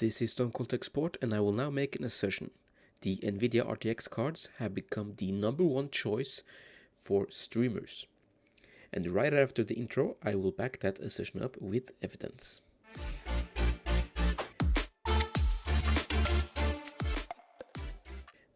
This is Stone Cold Export, and I will now make an assertion. The Nvidia RTX cards have become the #1 choice for streamers. And right after the intro, I will back that assertion up with evidence.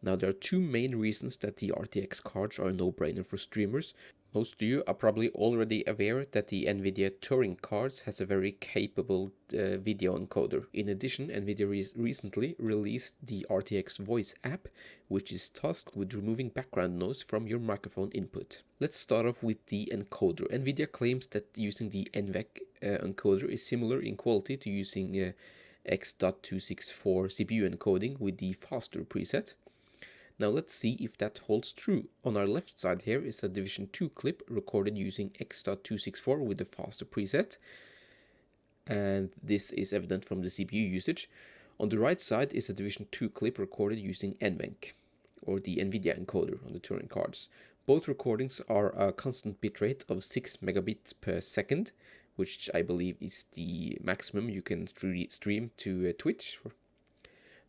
Now, there are two main reasons that the RTX cards are a no-brainer for streamers. Most of you are probably already aware that the Nvidia Turing cards has a very capable video encoder. In addition, Nvidia recently released the RTX Voice app, which is tasked with removing background noise from your microphone input. Let's start off with the encoder. Nvidia claims that using the NVENC encoder is similar in quality to using X.264 CPU encoding with the faster preset. Now let's see if that holds true. On our left side here is a Division 2 clip recorded using X.264 with the faster preset. And this is evident from the CPU usage. On the right side is a Division 2 clip recorded using NVENC, or the Nvidia encoder on the Turing cards. Both recordings are a constant bitrate of 6 megabits per second, which I believe is the maximum you can stream to Twitch.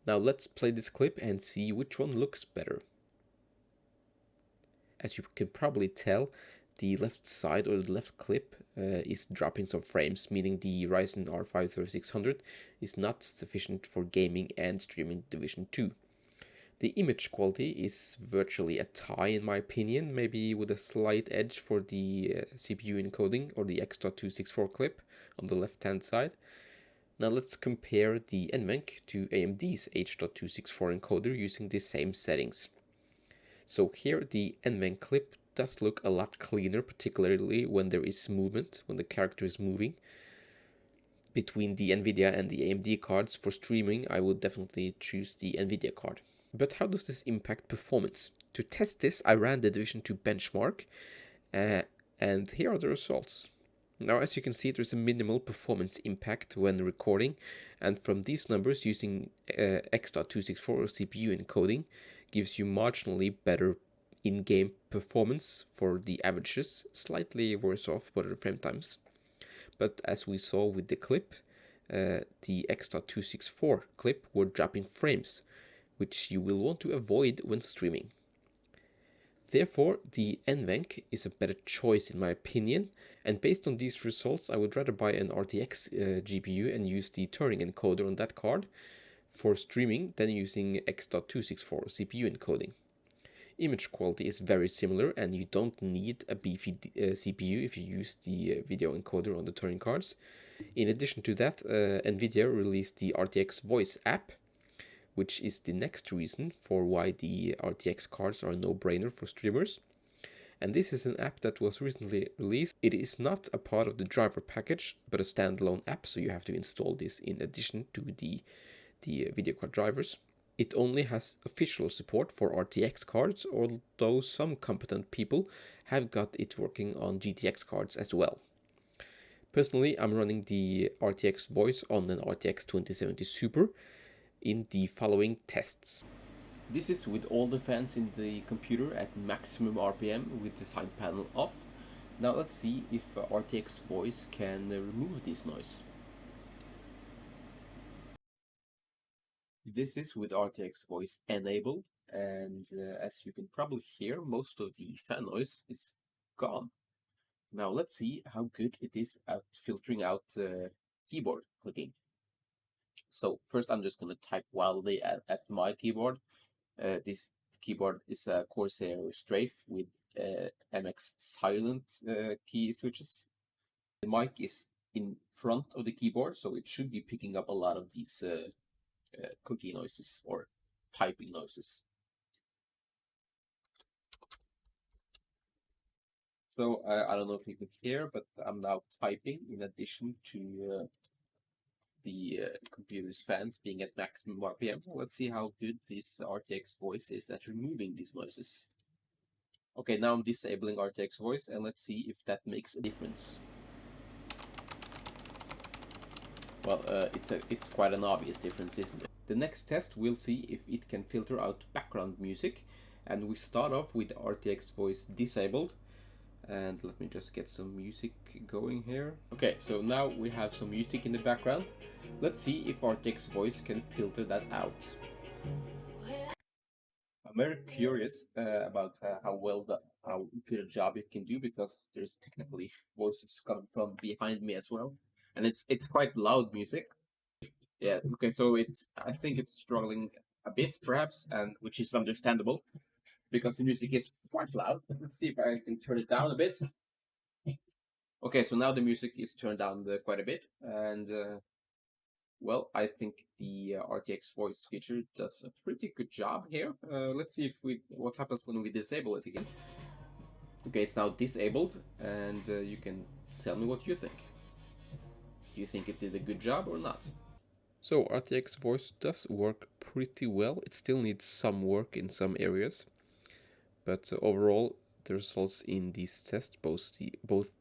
Now let's play this clip and see which one looks better. As you can probably tell, the left side or the left clip is dropping some frames, meaning the Ryzen R5 3600 is not sufficient for gaming and streaming Division 2. The image quality is virtually a tie in my opinion, maybe with a slight edge for the CPU encoding or the X.264 clip on the left hand side. Now let's compare the NVENC to AMD's H.264 encoder using the same settings. So here the NVENC clip does look a lot cleaner, particularly when there is movement, when the character is moving. Between the Nvidia and the AMD cards for streaming, I would definitely choose the Nvidia card. But how does this impact performance? To test this, I ran the Division 2 benchmark, and here are the results. Now, as you can see, there's a minimal performance impact when recording, and from these numbers, using X.264 or CPU encoding gives you marginally better in-game performance for the averages, slightly worse off for the frame times. But as we saw with the clip, the X.264 clip were dropping frames, which you will want to avoid when streaming. Therefore, the NVENC is a better choice in my opinion, and based on these results, I would rather buy an RTX GPU and use the Turing encoder on that card for streaming than using X.264 CPU encoding. Image quality is very similar, and you don't need a beefy CPU if you use the video encoder on the Turing cards. In addition to that, Nvidia released the RTX Voice app, which is the next reason for why the RTX cards are a no-brainer for streamers. And this is an app that was recently released. It is not a part of the driver package, but a standalone app, so you have to install this in addition to the video card drivers. It only has official support for RTX cards, although some competent people have got it working on GTX cards as well. Personally, I'm running the RTX Voice on an RTX 2070 Super in the following tests. This is with all the fans in the computer at maximum RPM with the side panel off. Now let's see if RTX Voice can remove this noise. This is with RTX Voice enabled, and as you can probably hear, most of the fan noise is gone. Now let's see how good it is at filtering out keyboard clicking. So first I'm just going to type wildly at my keyboard. This keyboard is a Corsair Strafe with MX silent key switches. The mic is in front of the keyboard, so it should be picking up a lot of these clicky noises or typing noises. So I don't know if you can hear, but I'm now typing in addition to the computer's fans being at maximum RPM. Let's see how good this RTX Voice is at removing these noises. Okay, now I'm disabling RTX Voice, and let's see if that makes a difference. Well, it's quite an obvious difference, isn't it? The next test, we'll see if it can filter out background music, and we start off with RTX Voice disabled. And let me just get some music going here. Okay, so now we have some music in the background. Let's see if RTX voice can filter that out. I'm very curious about how good a job it can do, because there's technically voices coming from behind me as well, and it's quite loud music. Yeah, okay, so I think it's struggling a bit perhaps, and which is understandable because the music is quite loud. Let's see if I can turn it down a bit. Okay, so now the music is turned down quite a bit, and well, I think the RTX voice feature does a pretty good job here. Let's see what happens when we disable it again. Okay, it's now disabled, and you can tell me what you think. Do you think it did a good job or not? So RTX voice does work pretty well. It still needs some work in some areas, but overall the results in these tests, both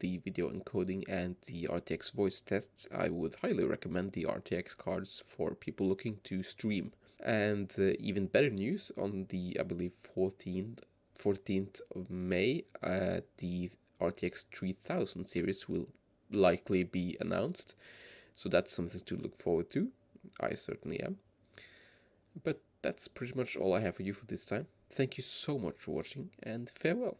the video encoding and the RTX voice tests, I would highly recommend the RTX cards for people looking to stream. And even better news, on the, I believe, 14th of May, the RTX 3000 series will likely be announced. So that's something to look forward to. I certainly am. But that's pretty much all I have for you for this time. Thank you so much for watching, and farewell.